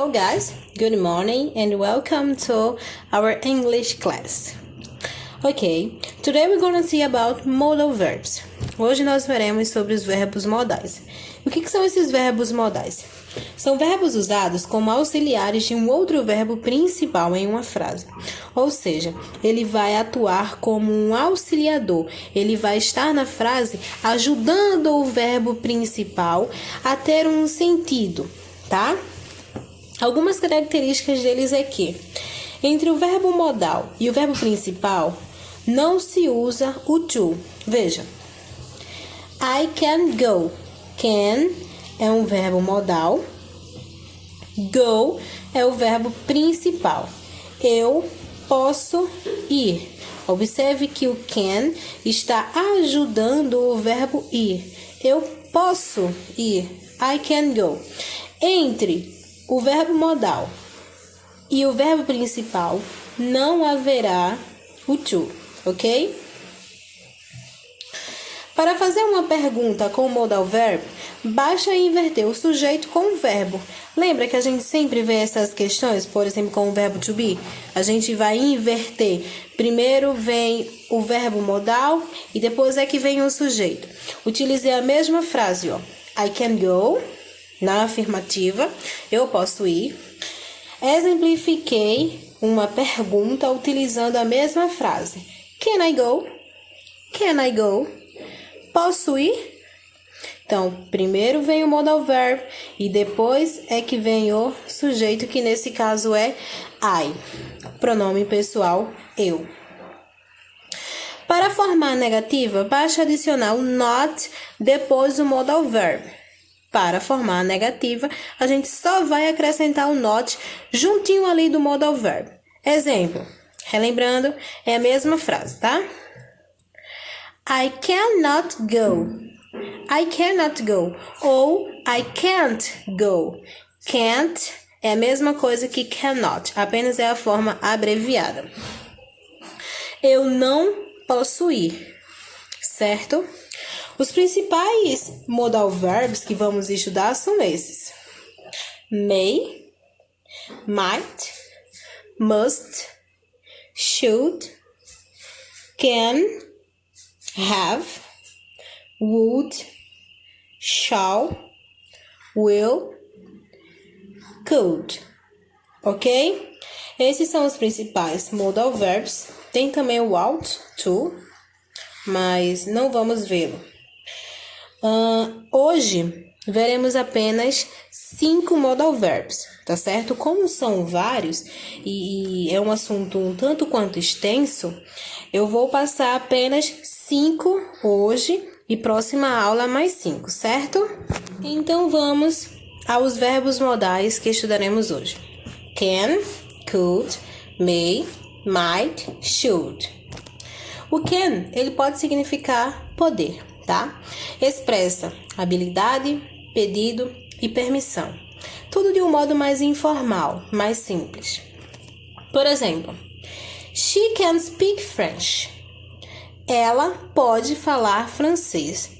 Hello guys, good morning and welcome to our English class. Okay, today we're going to see about modal verbs. Hoje nós veremos sobre os verbos modais. O que são esses verbos modais? São verbos usados como auxiliares de um outro verbo principal em uma frase. Ou seja, ele vai atuar como um auxiliador. Ele vai estar na frase ajudando o verbo principal a ter um sentido, tá? Algumas características deles é que, entre o verbo modal e o verbo principal, não se usa o to. Veja, I can go. Can é um verbo modal. Go é o verbo principal. Eu posso ir. Observe que o can está ajudando o verbo ir. Eu posso ir. I can go. Entre o verbo modal e o verbo principal não haverá o to, ok? Para fazer uma pergunta com o modal verb, basta inverter o sujeito com o verbo. Lembra que a gente sempre vê essas questões, por exemplo, com o verbo to be? A gente vai inverter. Primeiro vem o verbo modal e depois é que vem o sujeito. Utilizei a mesma frase, ó. I can go. Na afirmativa, eu posso ir. Exemplifiquei uma pergunta utilizando a mesma frase. Can I go? Can I go? Posso ir? Então, primeiro vem o modal verb e depois é que vem o sujeito, que nesse caso é I. Pronome pessoal, eu. Para formar a negativa, basta adicionar o not depois do modal verb. Para formar a negativa, a gente só vai acrescentar o not juntinho ali do modal verb. Exemplo, relembrando, é a mesma frase, tá? I cannot go. I cannot go. Ou I can't go. Can't é a mesma coisa que cannot, apenas é a forma abreviada. Eu não posso ir, certo? Os principais modal verbs que vamos estudar são esses: may, might, must, should, can, have, would, shall, will, could. Ok? Esses são os principais modal verbs. Tem também o ought, to, mas não vamos vê-lo. Hoje veremos apenas 5 modal verbs, tá certo? Como são vários e é um assunto um tanto quanto extenso, eu vou passar apenas 5 hoje e próxima aula mais 5, certo? Então vamos aos verbos modais que estudaremos hoje. Can, could, may, might, should. O can, ele pode significar poder, tá? Expressa habilidade, pedido e permissão. Tudo de um modo mais informal, mais simples. Por exemplo, she can speak French. Ela pode falar francês.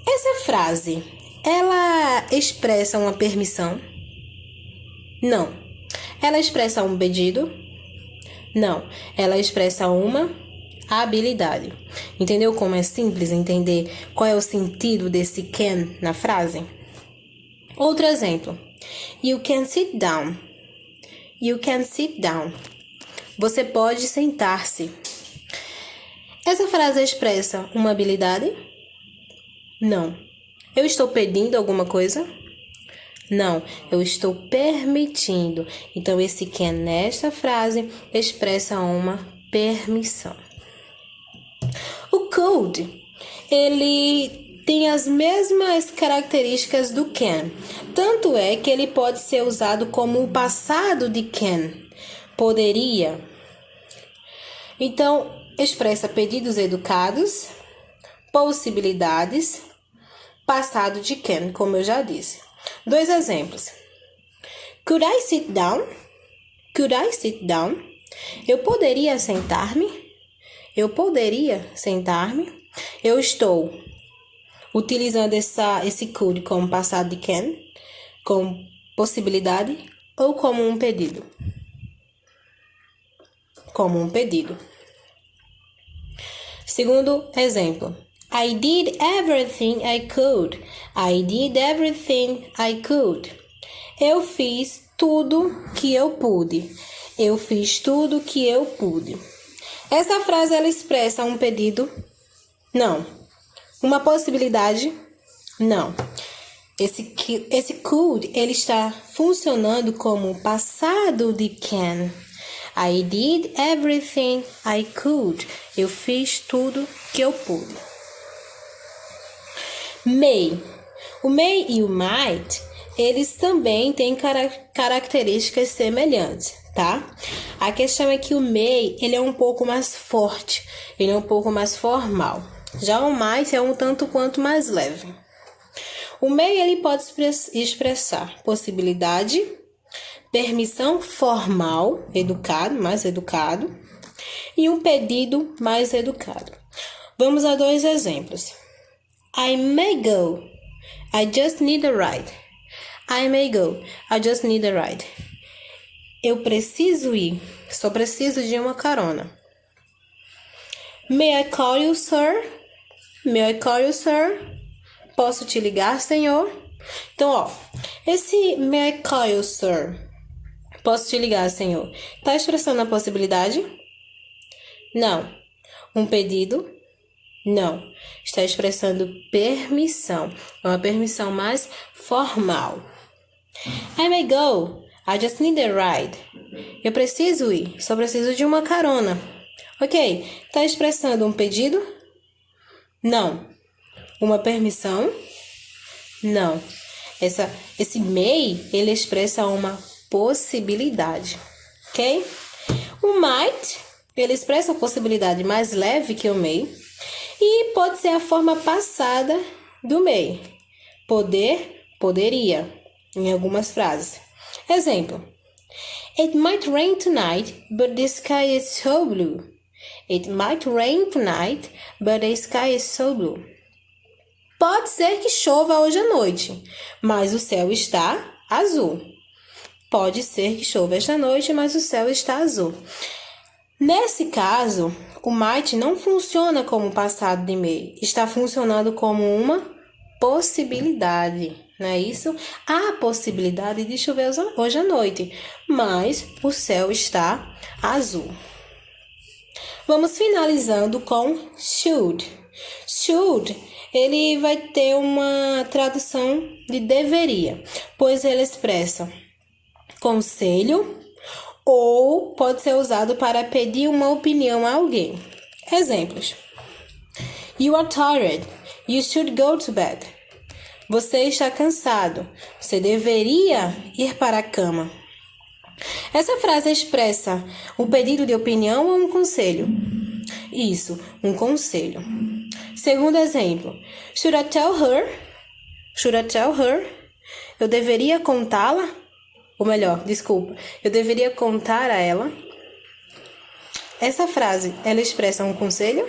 Essa frase, ela expressa uma permissão? Não. Ela expressa um pedido? Não. Ela expressa uma habilidade. Entendeu como é simples entender qual é o sentido desse can na frase? Outro exemplo. You can sit down. You can sit down. Você pode sentar-se. Essa frase expressa uma habilidade? Não. Eu estou pedindo alguma coisa? Não, eu estou permitindo. Então, esse can nesta frase expressa uma permissão. O could, ele tem as mesmas características do can. Tanto é que ele pode ser usado como o passado de can. Poderia. Então, expressa pedidos educados, possibilidades, passado de can, como eu já disse. 2 exemplos. Could I sit down? Could I sit down? Eu poderia sentar-me? Eu poderia sentar-me? Eu estou utilizando esse could como passado de can, com possibilidade. ou como um pedido? Como um pedido. Segundo exemplo. I did everything I could. I did everything I could. Eu fiz tudo que eu pude. Eu fiz tudo que eu pude. Essa frase, ela expressa um pedido? Não. Uma possibilidade? Não. Esse could, ele está funcionando como passado de can. I did everything I could. Eu fiz tudo que eu pude. May. O may e o might, eles também têm características semelhantes, tá? A questão é que o may, ele é um pouco mais forte, ele é um pouco mais formal. Já o might é um tanto quanto mais leve. O may, ele pode expressar possibilidade, permissão formal, educado, mais educado, e um pedido mais educado. Vamos a 2 exemplos. I may go. I just need a ride. I may go. I just need a ride. Eu preciso ir. Só preciso de uma carona. May I call you, sir? May I call you, sir? Posso te ligar, senhor? Então, ó, esse may I call you, sir? Posso te ligar, senhor? Tá expressando a possibilidade? Não. Um pedido? Não. Está expressando permissão. É uma permissão mais formal. I may go. I just need a ride. Eu preciso ir. Só preciso de uma carona. Ok. Está expressando um pedido? Não. Uma permissão? Não. Esse may, ele expressa uma possibilidade. Ok? O might, ele expressa a possibilidade mais leve que o may. E pode ser a forma passada do may. Poder, poderia, em algumas frases. Exemplo. It might rain tonight, but the sky is so blue. It might rain tonight, but the sky is so blue. Pode ser que chova hoje à noite, mas o céu está azul. Pode ser que chova esta noite, mas o céu está azul. Nesse caso, o might não funciona como passado de may. Está funcionando como uma possibilidade, não é isso? Há a possibilidade de chover hoje à noite, mas o céu está azul. Vamos finalizando com should. Should, ele vai ter uma tradução de deveria, pois ele expressa conselho ou pode ser usado para pedir uma opinião a alguém. Exemplos. You are tired. You should go to bed. Você está cansado. Você deveria ir para a cama. Essa frase expressa um pedido de opinião ou um conselho? Isso, um conselho. Segundo exemplo. Should I tell her? Should I tell her? Eu deveria contá-la? Ou melhor, desculpa, eu deveria contar a ela? Essa frase, ela expressa um conselho?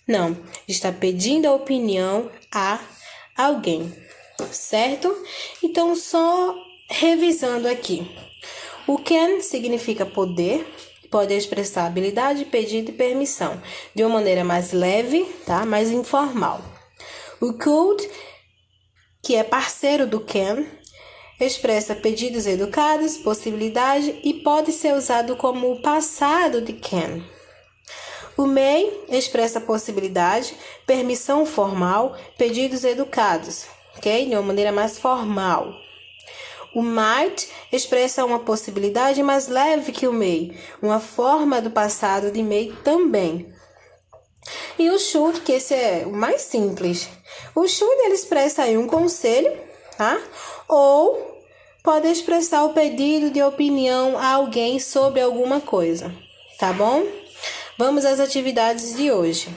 Não, está pedindo a opinião a alguém, certo? Então, só revisando aqui. O can significa poder, pode expressar habilidade, pedido e permissão, de uma maneira mais leve, tá? Mais informal. O could, que é parceiro do can, expressa pedidos educados, possibilidade e pode ser usado como o passado de can. O may expressa possibilidade, permissão formal, pedidos educados, ok? De uma maneira mais formal. O might expressa uma possibilidade mais leve que o may, uma forma do passado de may também. E o should, que esse é o mais simples. O should, ele expressa aí um conselho, tá? Ou pode expressar o pedido de opinião a alguém sobre alguma coisa, tá bom? Vamos às atividades de hoje.